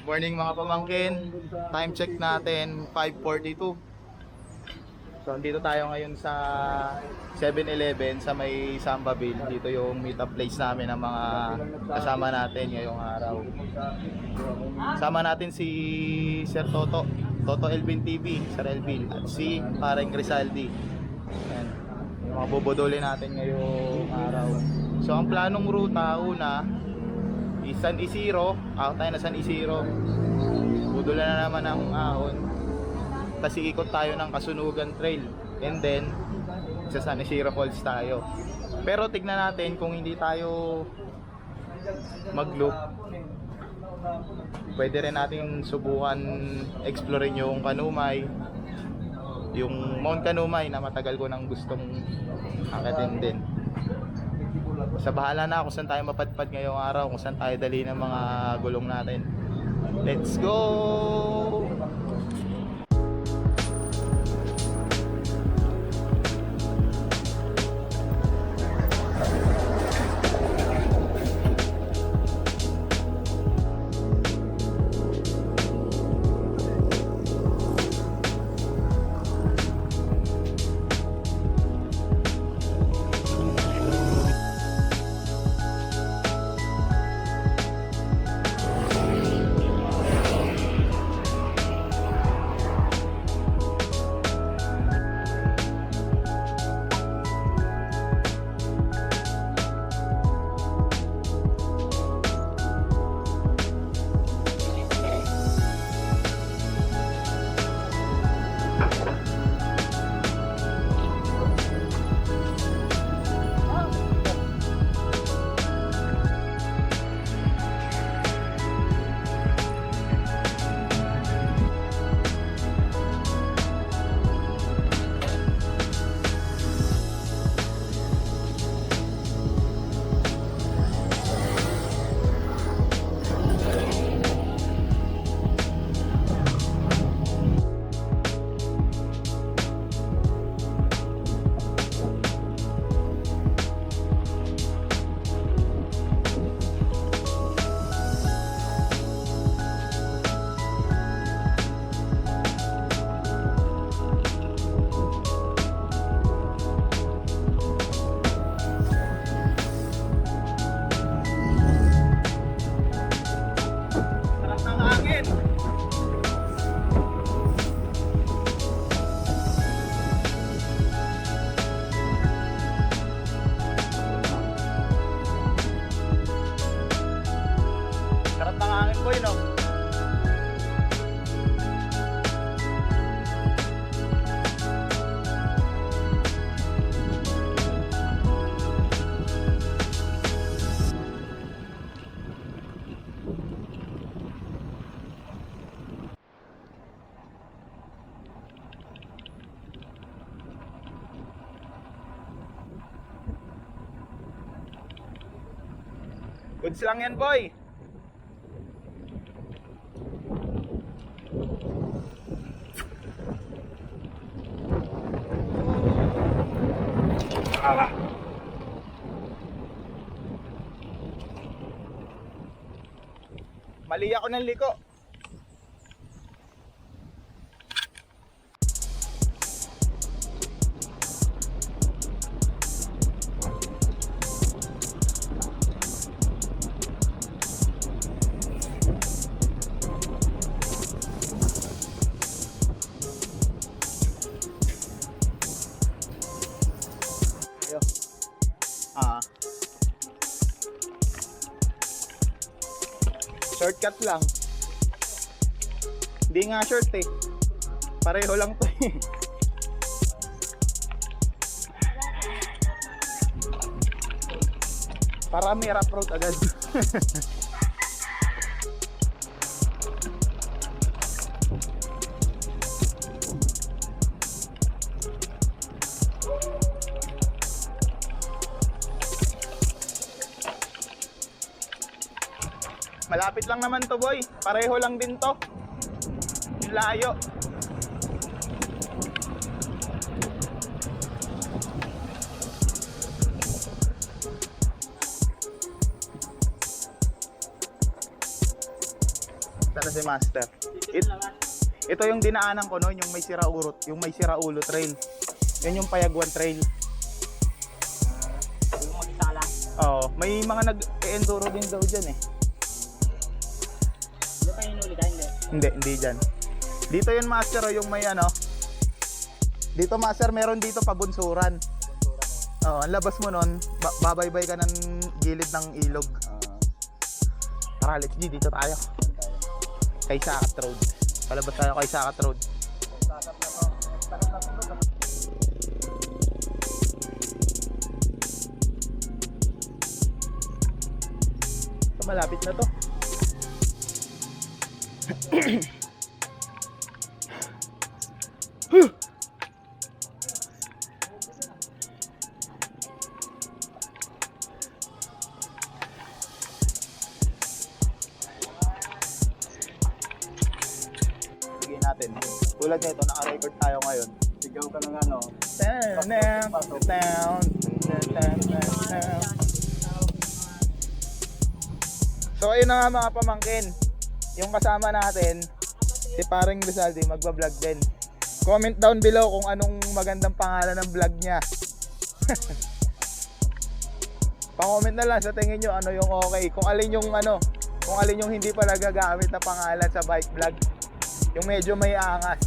Morning mga pamangkin, time check natin 5:42. So andito tayo ngayon sa 7-Eleven sa may Sambaville. Dito yung meet up place namin ng mga kasama natin ngayong araw. Sama natin si Sir Toto Elvin TV, Sir Elvin, at si Pareng Rizaldi. Ayan, yung mga bubudulin natin ngayong araw. So ang planong ruta una San Isidro, ako tayo na San Isidro. Budulan na naman ang ahon. Tapos ikot tayo ng Kasunugan Trail. And then sa San Isidro Falls tayo. Pero tignan natin kung hindi tayo mag-loop. Pwede rin natin subukan explorein yung Kanumay. Yung Mount Kanumay na matagal ko nang gustong akitin din. Sa bahala na kung saan tayo mapadpad ngayong araw, kung saan tayo dali ng mga gulong natin. Let's go! boy, no? Goods lang yan, boy. Mali ako ng liko. Shortcut lang. Hindi nga short eh. Pareho lang to eh. Para may rough road agad. Malapit lang naman to, boy. Pareho lang din to. Yung layo. Tara si Master. Ito yung dinaanan ko noon, yung may Siraulo trail. Yan yung Payagwan trail. Oo, may mga nag-enduro din daw dyan eh. Hindi dyan. Dito yun, Master, yung may ano. Dito, Master, meron dito pabunsuran. Oo, ang labas mo nun, babaybay ka ng gilid ng ilog. Tara, let's G, dito tayo. Kay Sakat Road. Palabas tayo kay Sakat Road. So, malapit na to. Sige natin. Tulad nito, naka-record tayo ngayon. Sigaw ka ng ano. So ayun na nga mga pamangkin. Yung kasama natin, si Paring Rizaldi, magbablog din. Comment down below kung anong magandang pangalan ng vlog niya. Pa-comment na lang sa tingin nyo ano yung okay. Kung alin yung hindi pa nagagamit na pangalan sa bike vlog. Yung medyo may angas.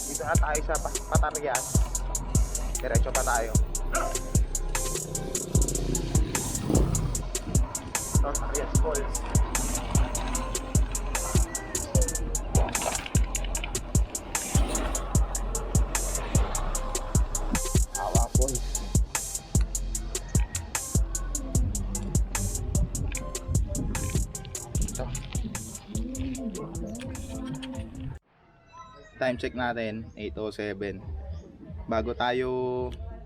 Dito na tayo sa Patarrias. Diretso pa tayo. Patarrias Falls. Time check natin, 8:07. Bago tayo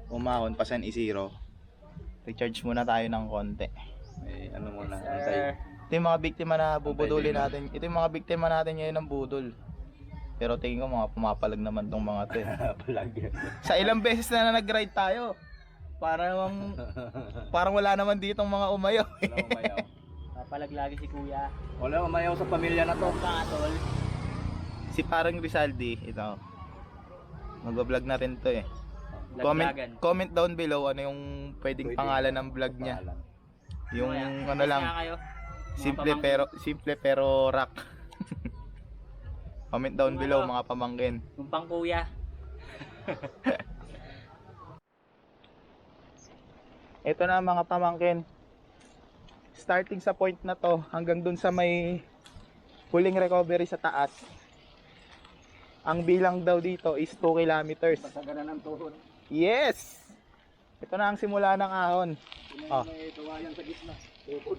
umahon pa San Isidro, recharge muna tayo ng konti. Ano muna, antay. Ito yung mga biktima na bubudulin natin. Ito yung mga biktima natin ngayon ng budol. Pero tingin ko mga pumapalag naman tong mga to eh. Palag. Sa ilang beses na nag-ride tayo, parang wala naman ditong mga umayaw. Wala umayaw. Papalag lagi si kuya. Wala umayaw sa pamilya na to. Tol. Si parang Rizaldi, ito. Mag-vlog na rin to eh. Comment down below ano yung pwedeng pangalan ng vlog niya. Yung ano lang, simple pero rock. Comment down below mga pamangkin. Yung pang kuya. Ito na mga pamangkin. Starting sa point na to hanggang dun sa may huling recovery sa taas. Ang bilang daw dito is 2 kilometers. Pasagaran ng tuhod. Yes! Ito na ang simula ng ahon. Oh. May tuwayan sa gitna. Tuhod.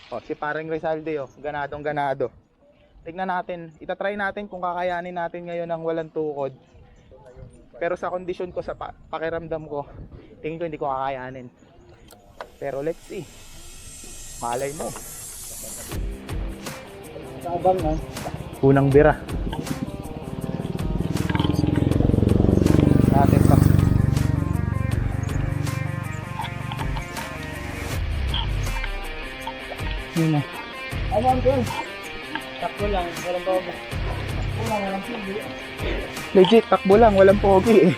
Oh, si parang Rizalde oh, ganadong ganado. Tignan natin, itatry natin kung kakayanin natin ngayon ng walang tukod. Pero sa kondisyon ko, sa pakiramdam ko, tingin ko hindi ko kakayanin. Pero let's see. Malay mo. Sabang na. Unang bira. Natin pa. Yun na. Ano ang doon? Takbo lang, walang bawa. Takbo lang, walang silbi. Legit, takbo lang, walang pogi eh.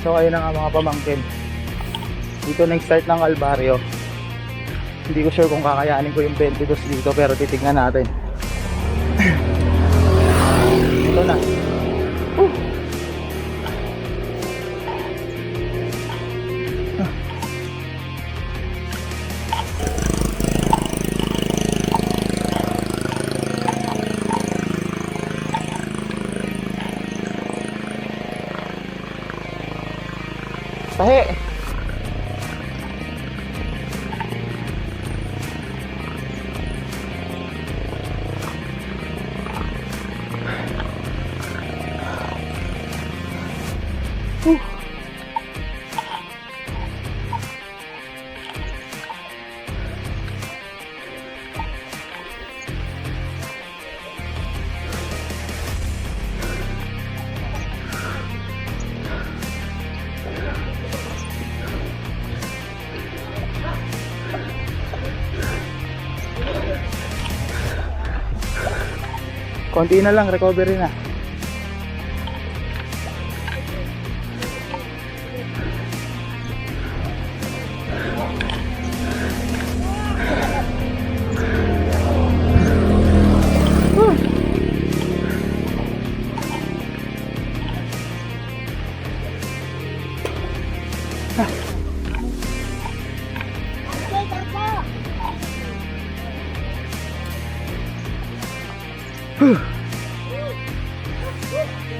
So ayun na nga mga pamangkin. Dito nag-start ng Albarrio. Hindi ko sure kung kakayanin ko yung 22 dito pero titignan natin. Ito na. Tahe. Konti na lang, recovery na.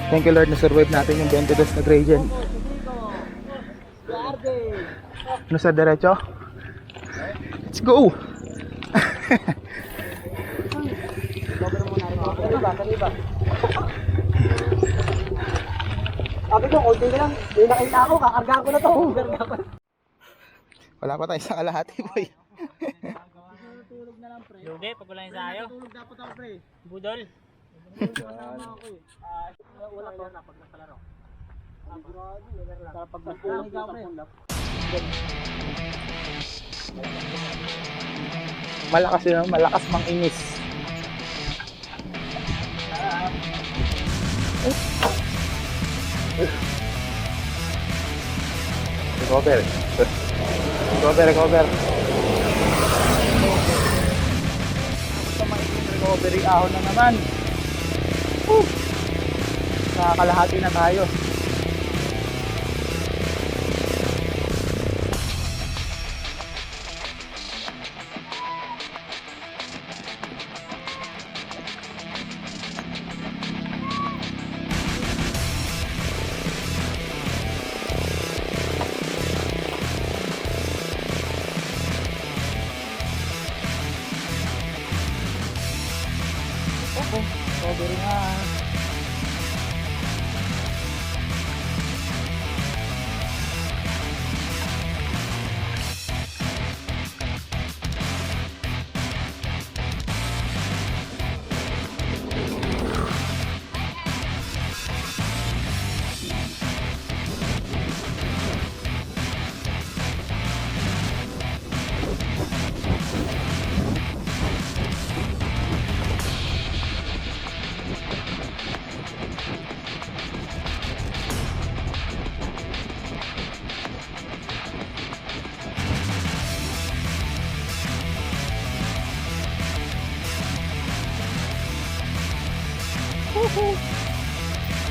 Thank you Lord na survive natin yung 22 na gradient. Ano sa derecho? Let's go! Sabi ko, konti na lang. Yung nakita ako, kakarga ko na to. Wala pa tayo sa kalahati boy. Lugi, pag wala yung sayo. Tulog dapat ako pre. Budol. Wala to na pag nakalaro. Pag nagkulang ka pre. Malakas yun, malakas mang inis. Recover. Recovery ahon na naman. Nakakalahati na tayo. Recovery nga.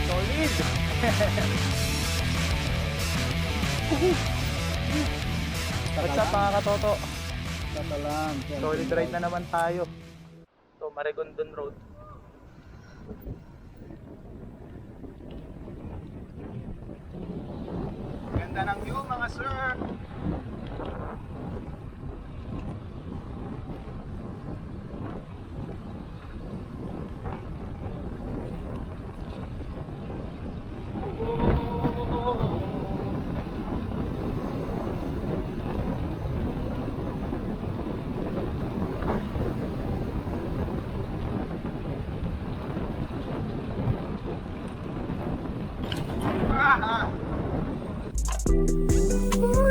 Solid! What's up mga katoto? Basta lang. Solid ride na naman tayo. So, Marigondon Road. Ganda ng view mga sir!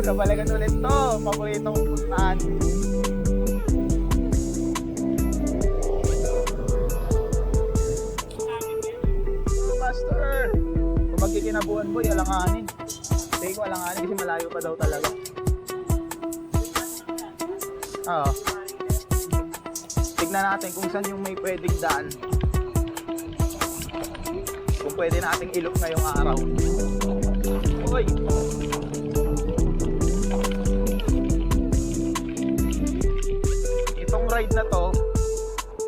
Nabalikan ulit to, paboritong puntahan. Master! Kung magkikinabuhan boy, alanganin. Hindi ko alanganin kasi malayo pa daw talaga. Oo. Tignan natin kung saan yung may pwedeng daan. Kung pwede nating ilok ngayong araw. Uy! Itong ride na to,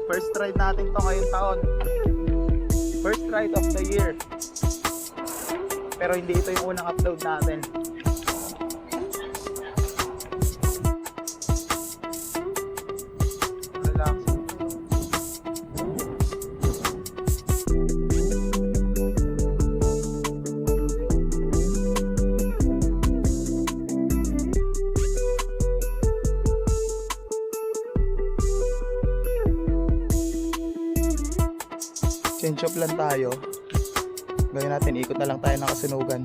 first ride natin to ngayong taon. First ride of the year. Pero hindi ito yung unang upload natin. Relax. Change of plan tayo. Gawin natin, ikot na lang tayo ng Kasunugan.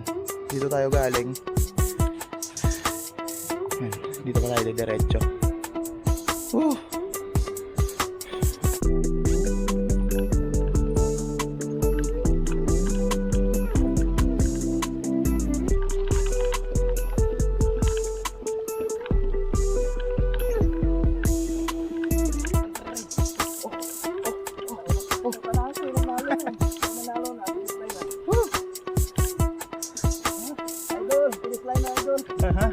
Dito tayo galing. Ayan, dito pa tayo diretso. Woo! Aha.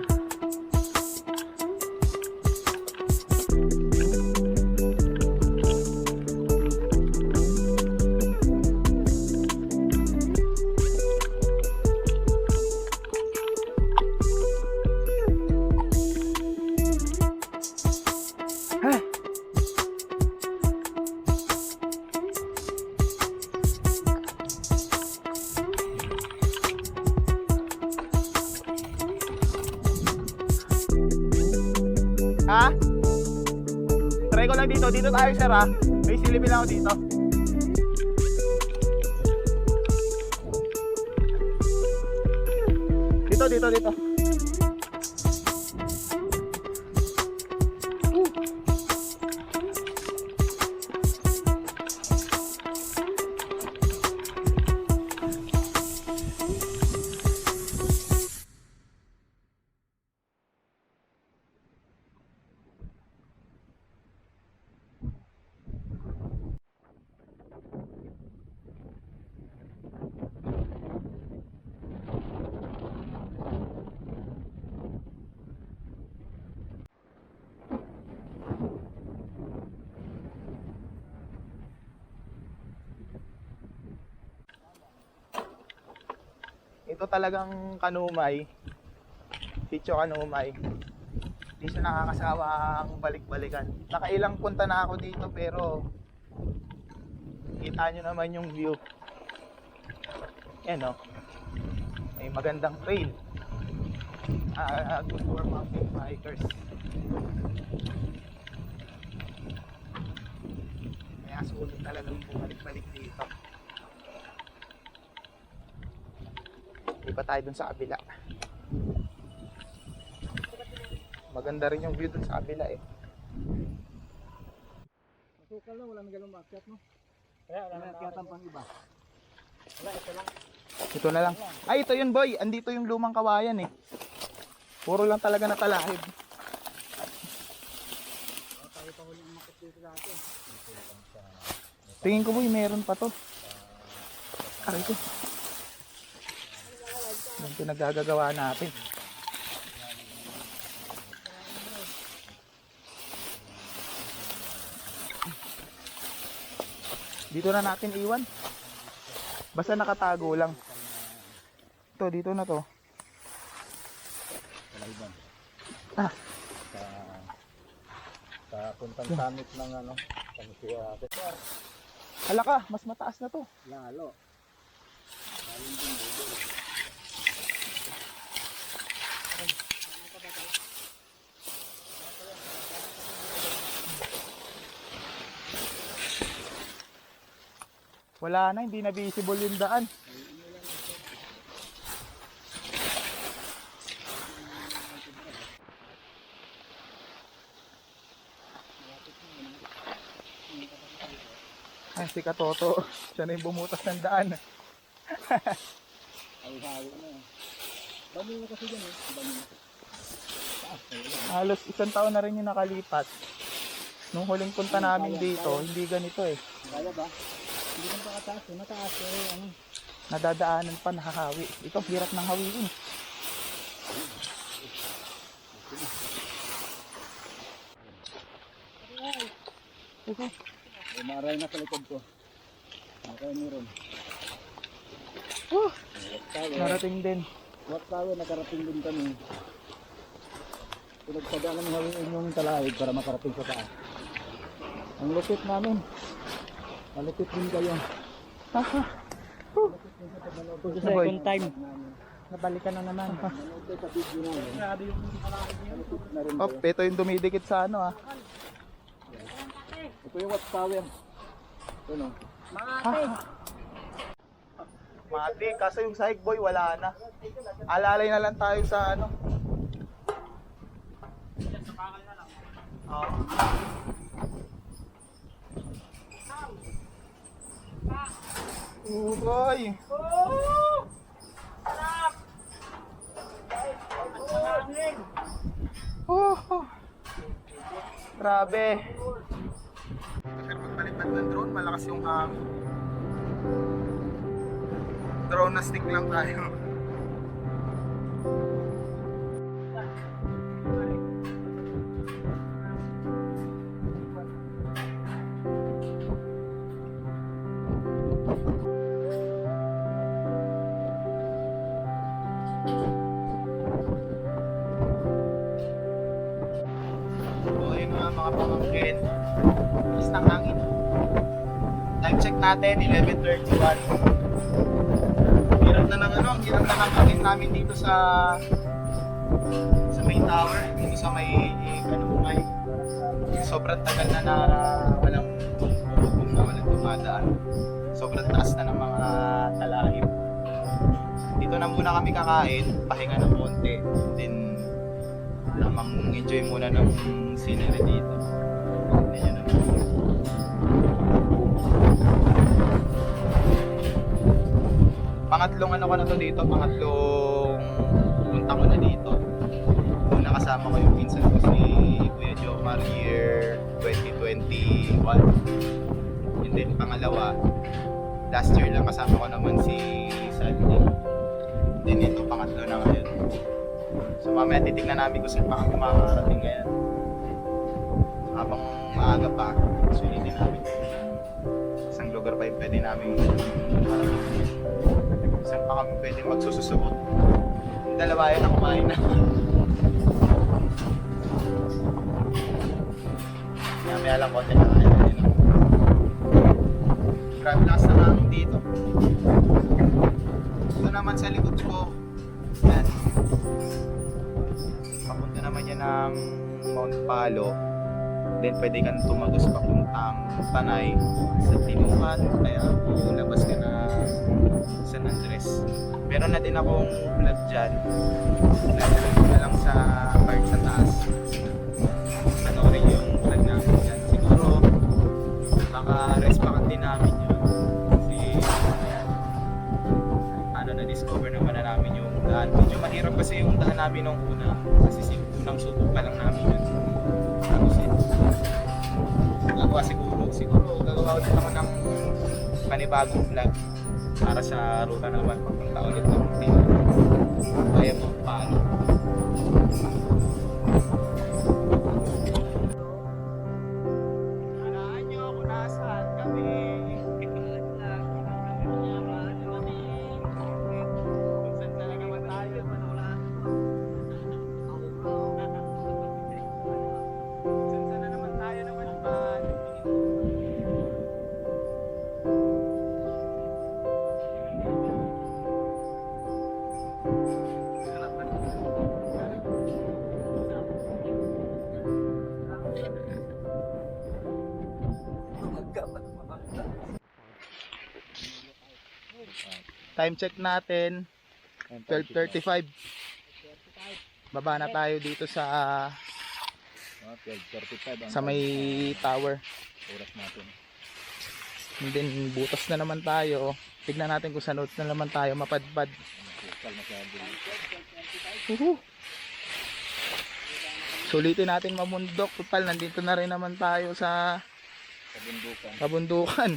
Ha? Try ko lang dito. Dito tayo sir ha. May silipin ako dito. Dito. Ito talagang Kanumay. Sitio Kanumay. Hindi siya nakakasawang balik-balikan. Nakailang punta na ako dito pero Kita nyo naman yung view. Yan o. May magandang trail. Good for mountain bikers. Kaya sulit talagang bumalik-balik dito. Hindi pa tayo dun sa kabila. Maganda rin yung view dun sa kabila eh. Masukal na, wala na ganun makyat, no? Wala, Kaya tampang iba. Wala, ito lang. Ito na lang. Ay, ito yun boy. Andito yung lumang kawayan eh. Puro lang talaga natalahib. Tingin ko boy, meron pa to. Aray ko. Yung pinagagagawa natin. Dito na natin iwan. Basta nakatago lang. Ito, dito na to. Kalaiban. Ah, Sa puntang summit ng ano, Pangasiwa. hala ka, mas mataas na to. Lalo. Wala na, hindi na visible yung daan. Ay, si Katoto. Siya na yung bumutas ng daan. Ay-hawi na. Dami na kasi dyan eh. Dami na. Halos isang taon na rin yung nakalipat. Nung huling punta namin dito, hindi ganito eh. Kaya ba? Hindi lang pa kataas eh. Mataas eh. Ano? Nadadaanan pa, nakahawi. Ito, hirap ng hawiin. Eh, maray na sa likod ko. Maray meron. Narating din. Wat tayo, nakarating din kami. Pinagsadaan namin hawiin yung talahib para makarating sa taas. Ang lupit namin. Malupit din kayo. Ito sa second time. Nabalikan na naman. Malupit sa video namin. Grabe yung Malupit na rin Oh, kayo. ito yung dumidikit sa ano ah. Ito yung watchtower. Ito no. Mati, kaso yung sahig boy wala na. Alalay na lang tayo sa ano. Oo. Boy. Grabe. Kasi pagbaliktad ng drone, malakas yung hangin. Drone na stick lang tayo. So ayun mga pamangkin, is ng hangin. Time check natin 11:31. Hirap na ng ano, hirap na ng hangin namin dito sa main tower, dito sa may Kanumay. Sobrang tagal na walang bubong na walang dumadaan. Sobrang taas na ng mga talahib. Dito na muna kami kakain, pahinga ng konti. Then lamang enjoy muna ng scenery dito. Hindi nyo naman. Pangatlong ano ko na to dito, pangatlong punta ko na dito. Una kasama ko yung pinsan ko si Kuya Jomar year 2021. And then pangalawa, last year lang kasama ko naman si Sandy. Then ito pangatlo na ngayon. So mamaya titignan namin kung saan pa kami makakarating ngayon. Habang maaga pa, sulitin namin. Isang lugar pa yung pwede namin makarating. Saan pa kami pwede magsususuot. Yung dalawa yun na kumain na. Mamaya lang konti na kain na din. Grabe lakas ng hangin dito. Ito naman sa likod ko. Yan. Papunta naman yan ng Mount Palo. Then pwede kang tumagos papuntang Tanay sa Tinukan. Kaya labas ka na San Andres. Meron na din akong vlog dyan. Nagsalit ko na lang sa part sa taas. Ano rin yung vlog namin dyan. Siguro baka respakan din namin yun. Kasi ano na-discover naman na namin yung daan. Medyo mahirap kasi yung daan namin nung una. Kasi unang subok pa lang namin yun. Tapos gagawa siguro gagawa ulit ako ng panibagong vlog para sa ruta naman papunta ulit ng kaya mo paano. Hanaan nyo kung nasaan kami. Kung saan talaga man tayo. Saan na naman tayo naman ba? Time check natin 12:35. Baba na tayo dito sa 12:35 sa may tower. oras natin. And then butas na naman tayo. Tignan natin kung saan na naman tayo mapadpad. Sulitin natin mamundok. Total nandito na rin naman tayo sa kabundukan.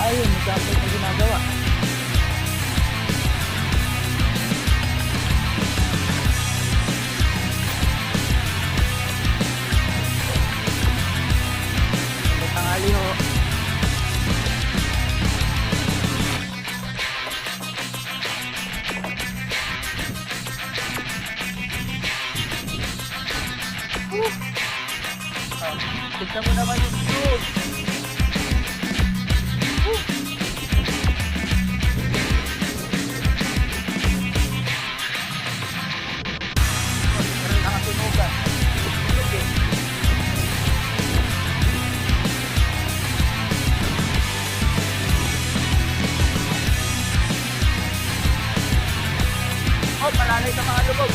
Ayun, sample na ginagawa. Tanghali ho. Tignan mo naman yung view. Oh, palalay sa mga lubog.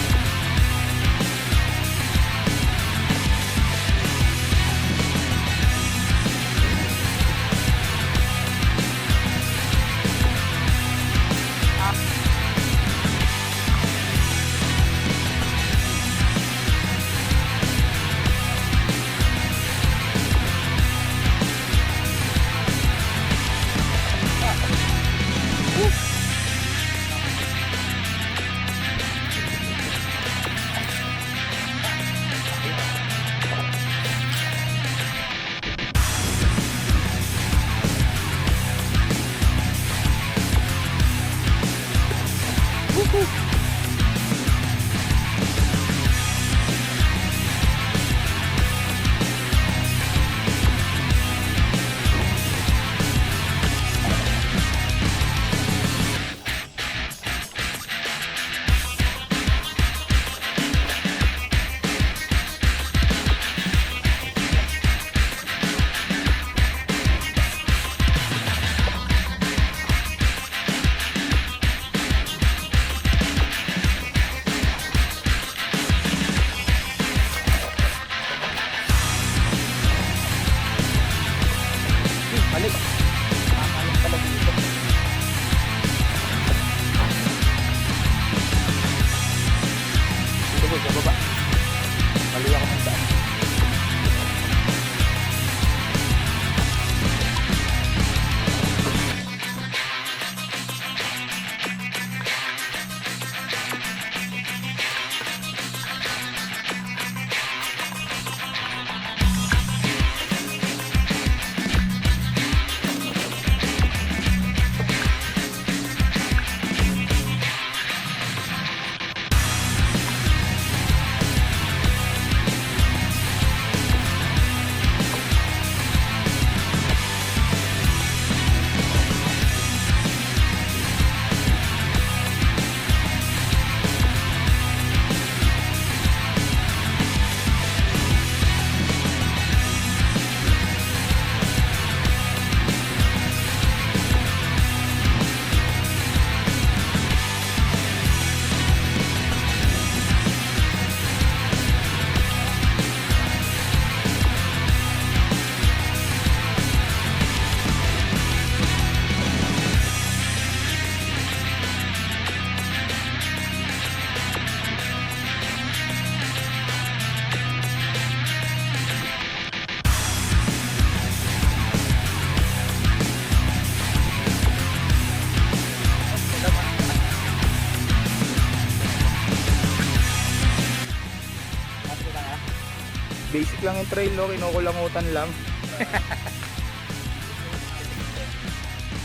Basic lang yung trail, no? Kinukulangutan lang.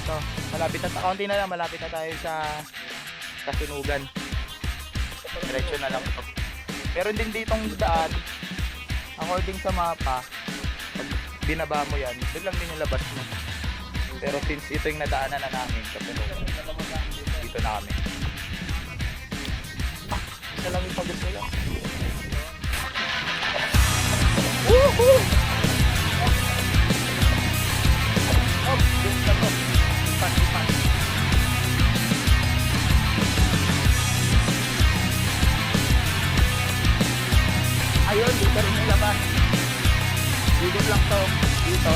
So, malapit na, kaunti na lang, malapit na tayo sa Kasunugan. Diretso na lang ito. Meron din ditong daan, according sa mapa, pag binaba mo yan, doon lang din yung labas mo. Pero since ito yung nadaanan na namin, Kasunugan, dito na kami. Isa lang yung pagod nila. Woohoo! Oh, doon na to. Ipan. Ayun, dito rin yung laban. Dito lang to. Dito.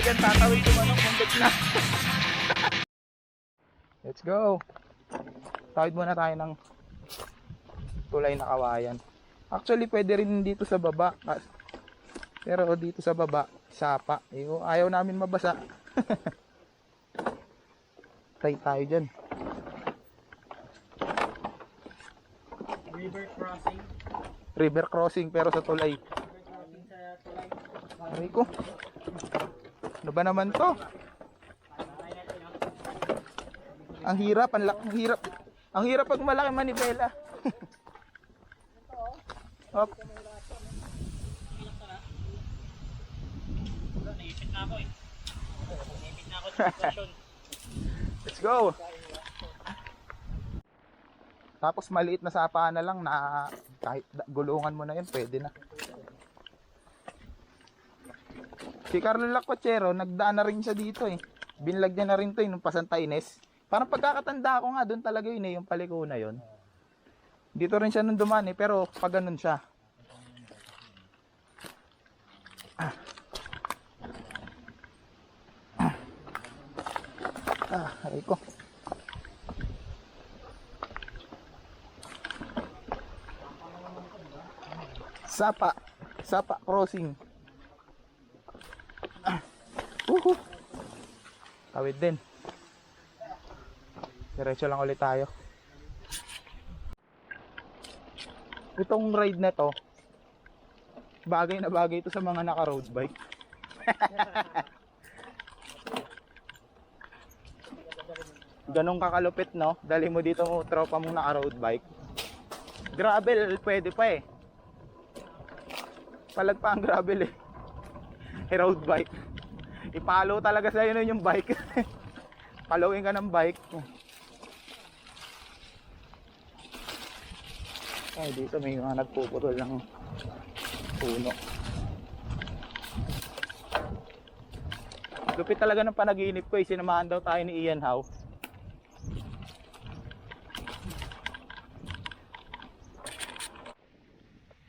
Yan, tatawid ko manok, muntik na. Let's go. Tawid muna tayo ng tulay na kawayan. Actually, pwede rin dito sa baba. Pero dito sa baba, sapa. Ayaw namin mabasa. Try tayo dyan. River crossing. River crossing pero sa tulay. River crossing sa tulay. Aray ko. Ano ba naman to? Ang hirap, ang hirap. Ang hirap pag malaki manibela. Hop. Naipit na ako eh. Naipit na ako sa sitwasyon. Let's go. Tapos maliit na sapa na lang na kahit gulungan mo na yun, pwede na. Si Carlo Lacochero, nagdaan na rin siya dito eh. Binlag niya na rin to nung Pasanta Ines. Parang pagkakatanda ko nga, doon talaga yun eh, yung paliko na yun. Dito rin siya nung dumaan eh, pero pag ganun siya. Aray ko. Sapa crossing. Tawid din. Diretso lang ulit tayo. Itong ride na to, bagay na bagay ito sa mga naka-road bike. Ganong kakalupit, no? Dali mo dito mo tropa mong naka-road bike. Gravel, pwede pa eh. Palag pa ang gravel eh. Road bike. Ipalo talaga sa'yo nun yung bike. Palawin ka ng bike. Ay, dito may mga nagpuputol ng puno. Lupit talaga ng panaginip ko eh. Sinamahan daw tayo ni Ian Howe.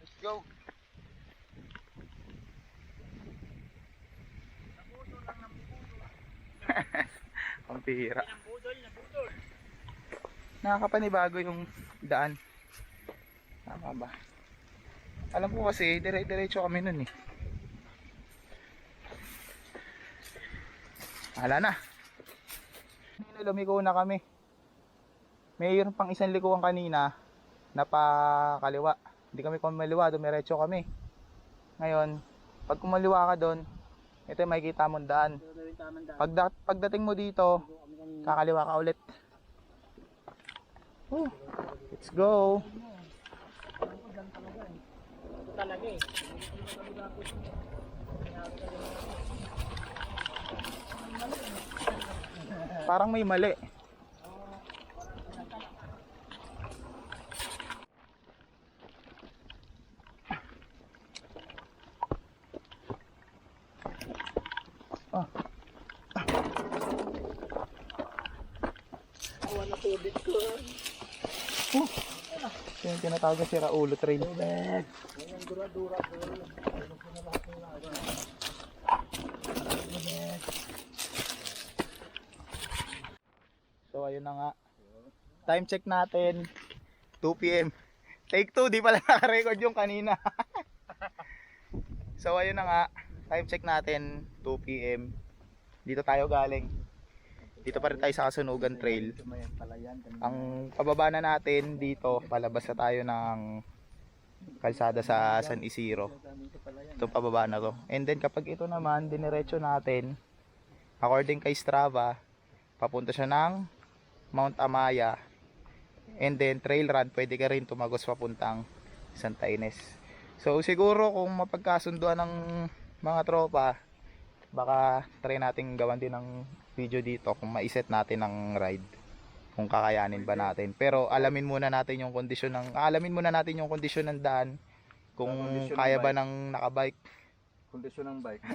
Let's go. Pampira. Nakakapanibago yung daan. Tama ba? Alam ko kasi dire-diretso kami nun eh. Hala na. Lumiko na kami. Mayroon pang isang likuan kanina na pa kaliwa. Hindi kami kumaliwa, dumiretso kami. Ngayon, pag kumaliwa ka doon, ito yung makikita mong daan. Pagdating mo dito, kakaliwa ka ulit. Let's go. Talaga eh. Parang may mali. Wala tubig ko. Ito yung tinatawag na si Raulo Trail. So ayun na nga. Time check natin 2 PM. Take 2, di pala naka-record yung kanina. So ayun na nga, time check natin 2 PM. Dito tayo galing. Dito pa rin tayo sa Kasunugan Trail. Ang pababa na natin dito, palabas na tayo ng kalsada sa San Isidro. Ito pababa na to. And then kapag ito naman, diniretso natin, according kay Strava, papunta siya ng Mount Amaya. And then trail run, pwede ka rin tumagos papuntang Santa Ines. So siguro kung mapagkasunduan ng mga tropa, baka try natin gawan din ng video dito kung maiset natin ng ride. Kung kakayanin ba natin. Pero alamin muna natin yung kondisyon ng daan. Kung kaya ba ng nakabike. Kondisyon ng bike.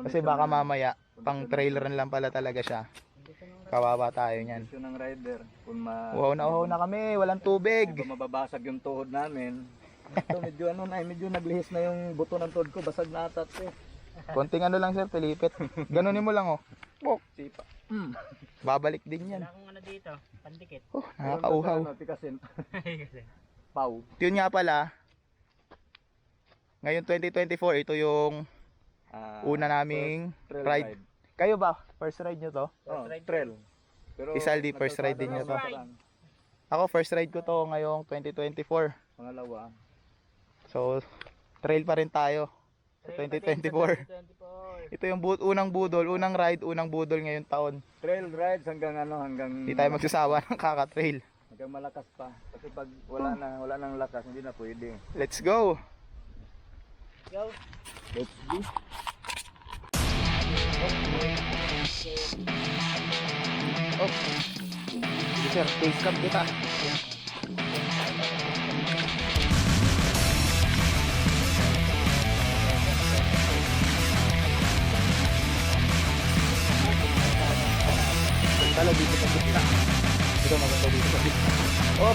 Kasi baka mamaya pang trail run lang pala talaga siya. Kawawa tayo niyan. Kondisyon ng rider. Kung Uhaw na kami, walang tubig. kung mababasag yung tuhod namin. Ito medyo naglihis na yung buto ng tuhod ko, basag na atat eh. Konting ano lang sir, pilipit. Ganunin mo lang oh. Bok. Sipa. Babalik din yan. Wala akong ano dito, pandikit. Oh, nakakauhaw. Tikasin. Kasi, Pau. Yun nga pala. Ngayon 2024, ito yung una naming Trail ride. Kayo ba? First ride nyo to? Oh, trail. Pero Si Saldi, first ride din niya to. Ako first ride ko to ngayong 2024. Pangalawa. So, trail pa rin tayo. Sa 2024. Ito yung unang budol ngayong taon. Trail rides hanggang Hindi tayo magsasawa ng kaka-trail. hanggang malakas pa. Kasi pag wala nang lakas, hindi na pwede. Let's go! Go. Let's go. Oh. Sige sir, take cam kita. Tala dito sa gitna. Ito maganda dito sa gitna. Oh.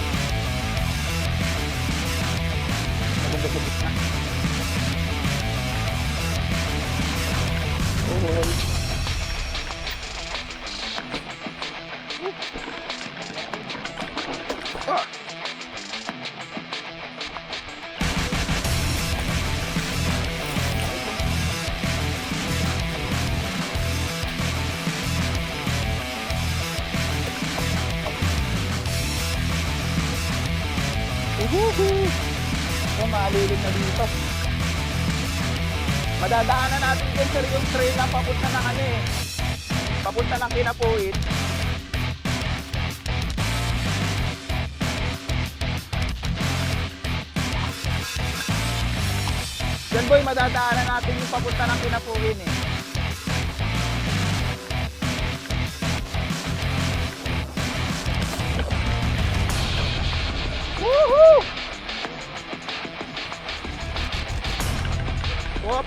Maganda sa gitna. Oh. Ah. Uhuhu! So, malilim na dito. Madadaanan natin din sir yung trail na papunta ng ano eh. Papunta ng Kinapuit. Yan boy, madadaanan natin yung papunta ng Kinapuit eh. Woohoo! Whoop!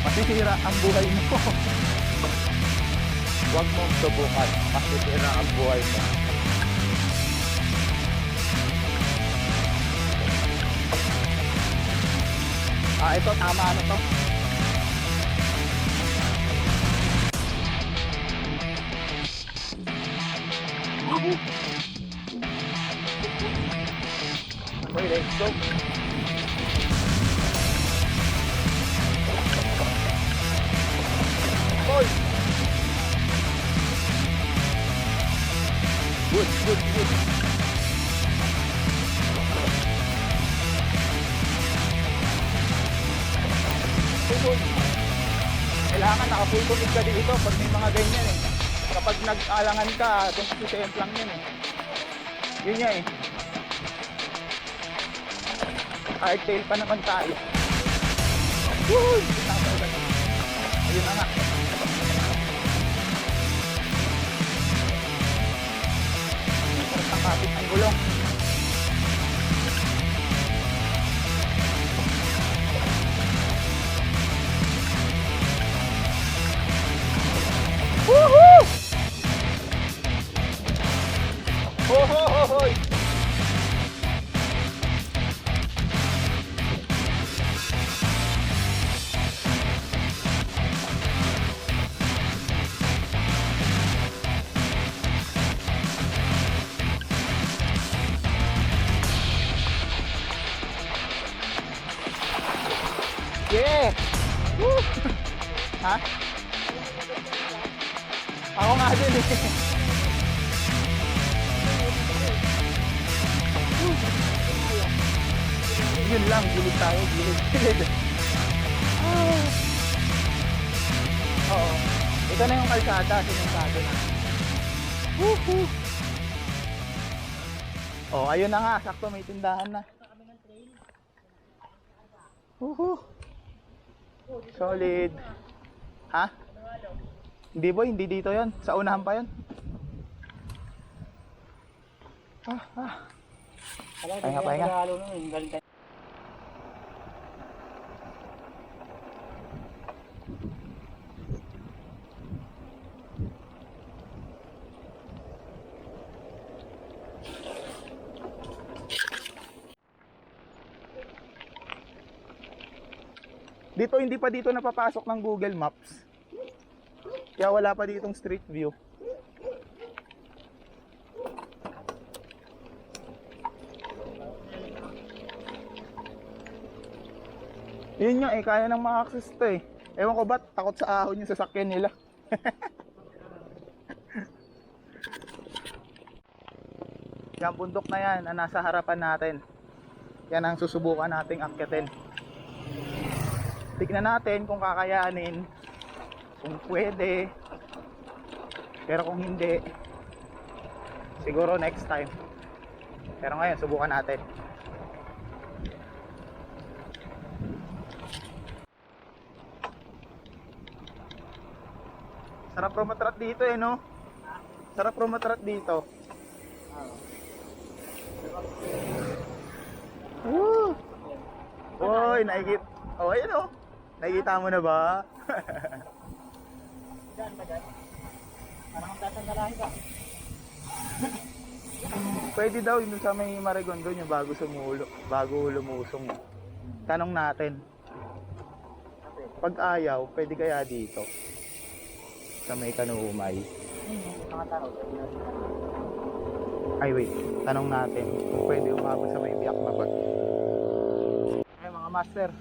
Masisira ang buhay mo. Huwag mong subukan. Masisira ang buhay mo. Ito tama ano to? Okay, let's go. Boy. Good. Kailangan naka-full commit ka dito pag may mga ganyan eh. Kapag nag-alangan ka, 20% lang yun eh. Yun nga eh. Hardtail pa naman tayo. Woo! Ayun na nga. Ang kapit ang gulong. Woohoo! Hohohoy! Yeah! Woo! Ha? Ako nga din eh. Yun lang, gilid tayo, gilid. Oo. Ito na yung kalsada, sinusado na. Woohoo! Oh, ayun na nga, sakto may tindahan na. Woohoo! Solid. Ha? Hindi boy, hindi dito yon. Sa unahan pa yon. Pahinga, pahinga. Dito, hindi pa dito napapasok ng Google Maps. Kaya wala pa ditong street view. Yun nga eh, kaya nang ma-access to eh. Ewan ko ba't takot sa ahon yung sasakyan nila. Yung bundok na yan na nasa harapan natin. Yan ang susubukan nating akyatin. Tignan natin kung kakayanin, kung pwede, pero kung hindi, siguro next time. Pero ngayon, subukan natin. Sarap rumatrat dito eh, no? Sarap rumatrat dito. Woo! Oy, naikit. Oh, ayun oh. Nakikita mo na ba? Diyan ba dyan? Parang tatandalahin ka. Pwede daw yun sa may Marigon doon yung bago lumusong. Tanong natin. Pag ayaw, pwede kaya dito? Sa may Kanuumay. Ay wait, tanong natin kung pwede umabot sa may biyak na bag. Ay mga master.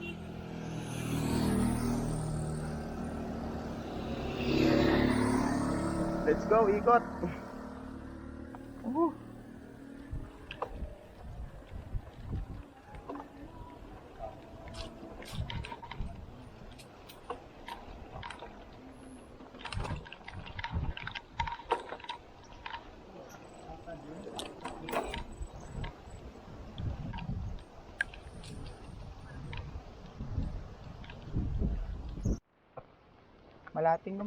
Let's go, ikot.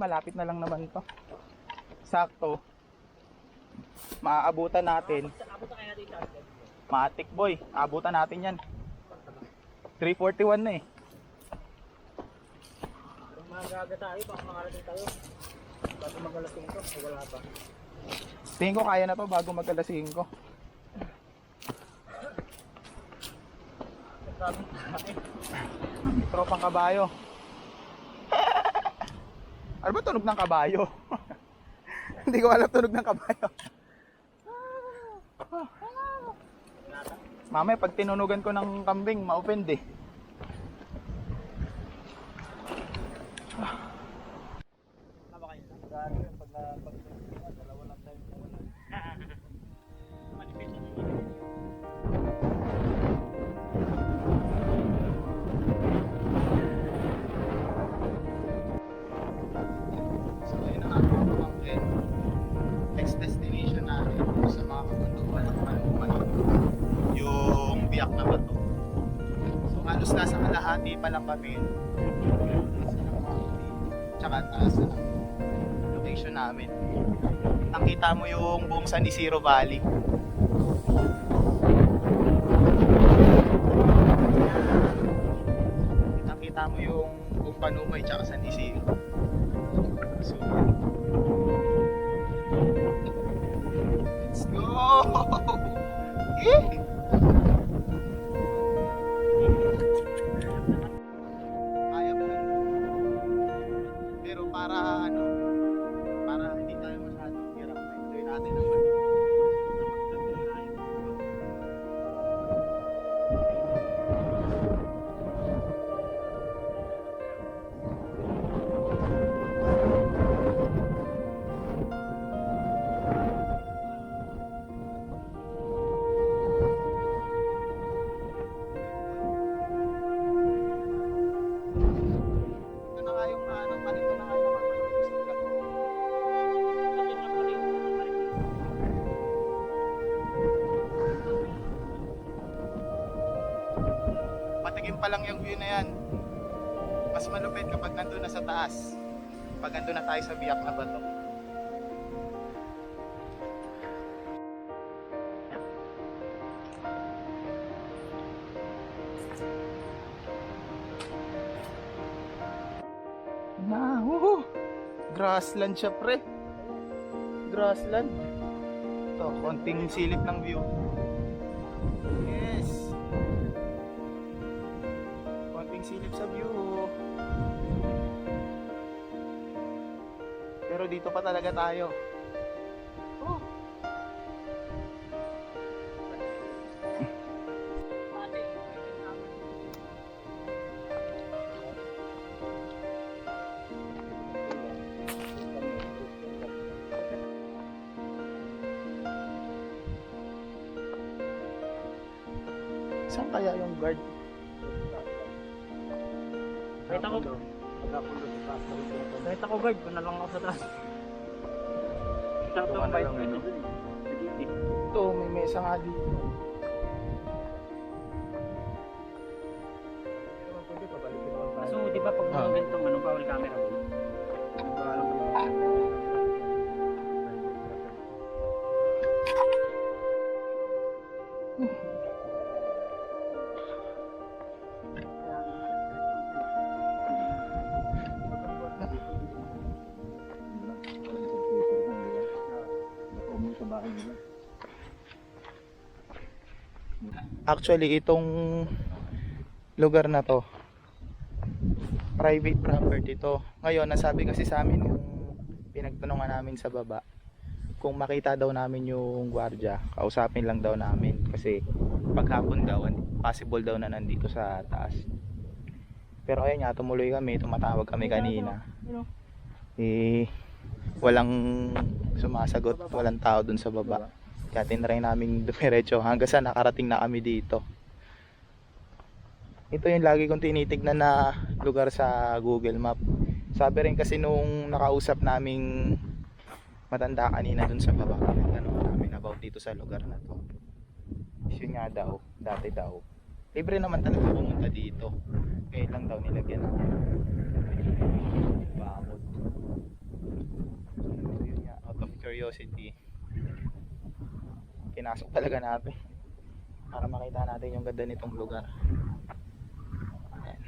Malapit na lang naman to. Sakto. Maaabutan natin. Matik boy, abutan natin yan. 341 na eh. Kung magaga tayo, baka makarating tayo. Bago magalasing ko, wala pa. Tingin ko kaya na to bago mag-alas 5. Tropang kabayo. Ano ba tunog ng kabayo? Hindi ko alam tunog ng kabayo. Mamaya pag tinunugan ko ng kambing, ma-offend eh. So ayun na nga po pamangkin. Next destination natin sa mga kabundukan ng Kanuman. Yung biyak na bato. So halos nasa kalahati pa lang kami. Tsaka taas na location namin. Nakita mo yung buong San Isidro Valley. Nakita mo yung buong Panumay tsaka San Isidro. So, let's go! Eh! Kaya mo. Pero para ano, para hindi tayo masyadong hirap na enjoy natin ang ano. patikim pa lang yung view na yan. Mas malupit kapag nandun na sa taas. Pag nandun na tayo sa biyak na bato. Grassland siya, pre. Grassland. Ito, konting silip ng view. Yes. Konting silip sa view. Pero dito pa talaga tayo. Oh. Saan kaya yung guard? Kahit ako, guard, kung na lang ako sa taas. Ito ang bike ko. Ito, may mesa nga dito. So, di ba pag mga ganitong ano, bawal camera mo? Actually, itong lugar na to, private property to. Ngayon, nasabi kasi sa amin yung pinagtanungan namin sa baba, kung makita daw namin yung gwardiya, kausapin lang daw namin. Kasi paghapon daw, possible daw na nandito sa taas. Pero ayun nga, tumuloy kami, tumatawag kami kanina. Walang sumasagot, walang tao dun sa baba. Kaya tinry namin dumiretso hanggang sa nakarating na kami dito. Ito yung lagi kong tinitignan na lugar sa Google Map. Sabi rin kasi nung nakausap naming matanda kanina dun sa baba, tanong namin about dito sa lugar na to. Yun nga daw, dati daw. Libre naman talaga pumunta dito. Kaya lang daw nilagyan ng bakod. Yun nga, out of curiosity, pinasok talaga natin para makita natin yung ganda nitong lugar. Ayan.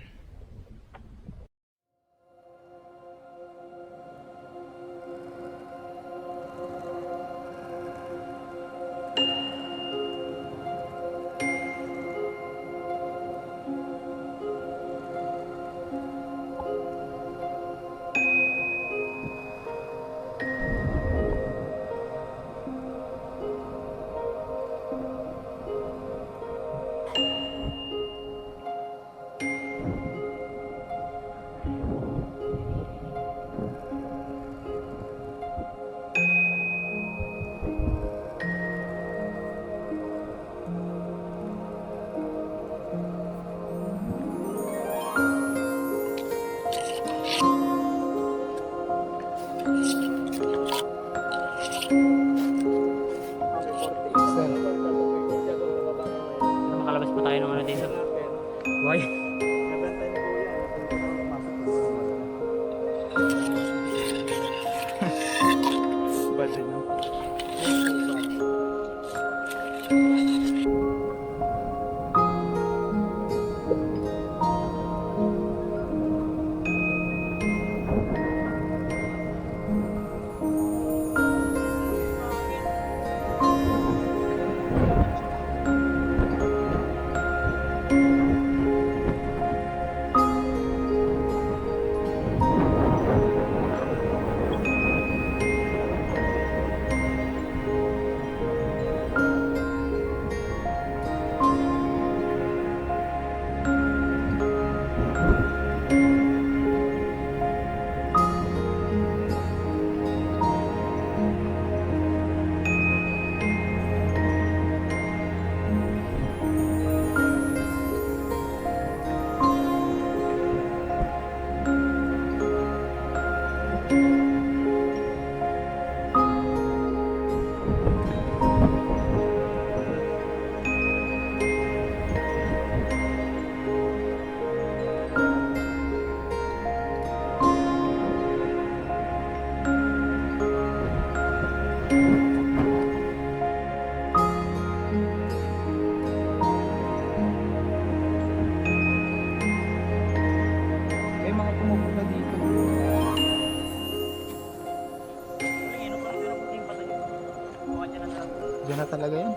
Makalabas pa tayo ng ano dito. Why? Nabantay ni Kuya. Bad din, no? talaga yan.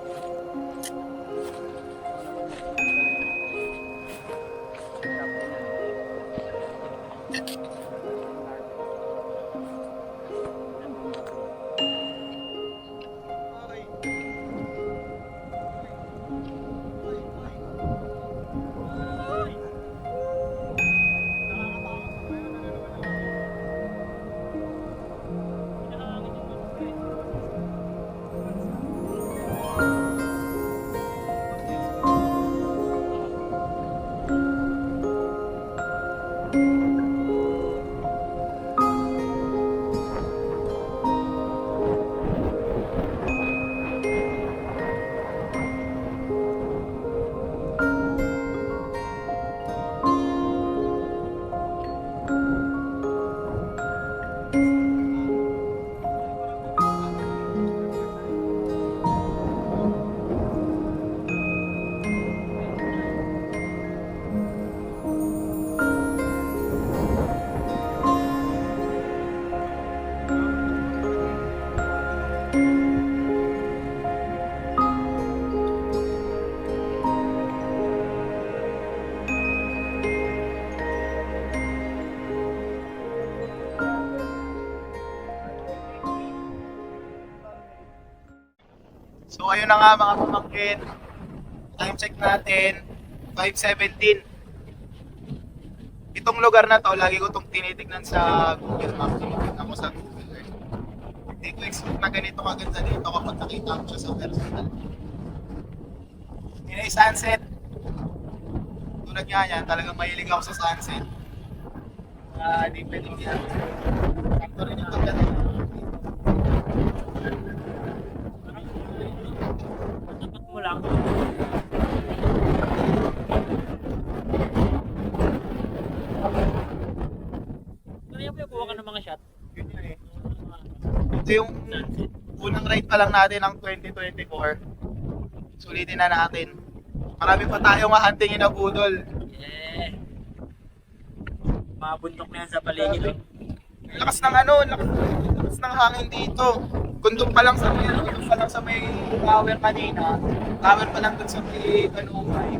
So ayun na nga mga pamangkin, time check natin, 5:17. Itong lugar na to, lagi ko itong tinitignan sa Google Maps, tinitignan ko sa Google Earth. Hindi ko expect na ganito kaganda dito kapag nakita ko siya sa personal. Yun ay sunset. Tulad nga yan, talagang mahilig ako sa sunset. Di pwedeng yan. Sakto rin yung kaganda. Tapat mo lang. Kaya mo kuha ka ng mga shot. Yun yun eh. Ito yung unang ride pa lang natin ng 2024. Sulitin na natin. Marami pa tayong hahantingin na budol. Yeah. Mabundok na yan sa paligid. Oh. Lakas ng ano, lakas ng hangin dito. Kung doon pa lang sa may tower kanina, tower pa lang doon sa may Kanumay.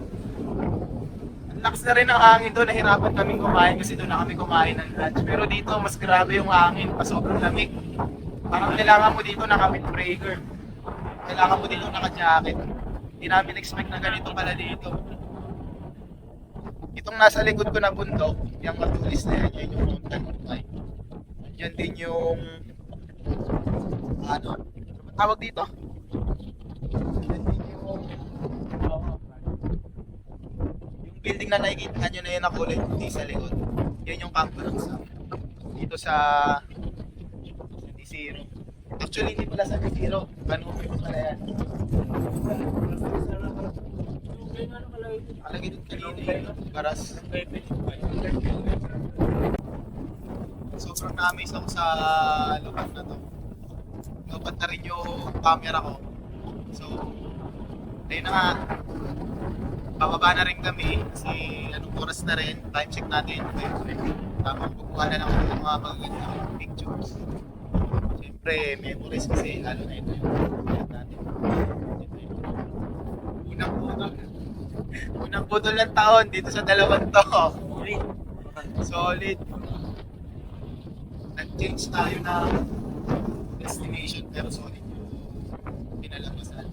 Ang lakas na rin ng hangin doon, nahirapan kaming kumain kasi doon na kami kumain ng lunch. Pero dito, mas grabe yung hangin, pa sobrang lamig. Parang kailangan mo dito naka-windbreaker. Kailangan mo dito naka-jacket. Hindi namin expect na ganito pala dito. Itong nasa likod ko na bundok, yung matulis na yan, yun yung Mount Kanumay. Yan din yung ano tawag dito? Yan din yung building na nakikita nyo na yun na kulay puti sa likod. Yan yung kampo ng SAP. Dito sa D0. Actually hindi pala sa D0. Kanumay pa pala yan. Kalagay din kanina yung Baras. Sobrang na-amaze ako sa lugar na to. Dapat na rin yung camera ko. So, ayun na nga. Bababa na rin kami kasi anong oras na rin. Time check natin. Tamang kukuha na lang ng mga magagandang pictures. Siyempre, memories kasi lalo na ito yung picture natin. Unang budol ng taon dito sa dalawang to. Solid. Nag-change tayo na destination pero solid yung pinalabasan.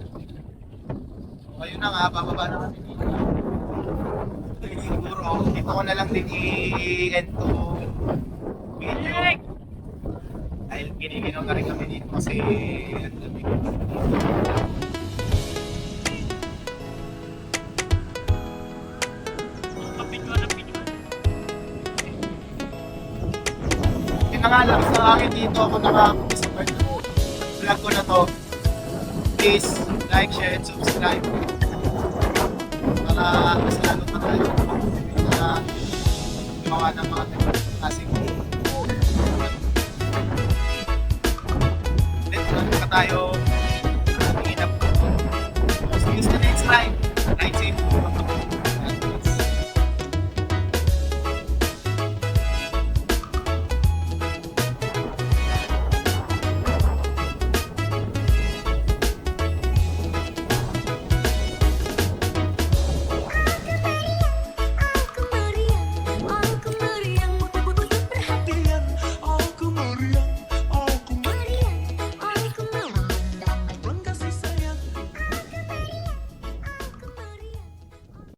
So ayun na nga, bababa na kami dito. Siguro, dito ko na lang din i-end to video. Dahil giniginaw na rin kami dito kasi ang lamig. Nangalak sa akin dito ako nakapunta sa part ko. Vlog ko na to. Please like, share, and subscribe. Para mas lalo pa tayo. Gumawa ng mga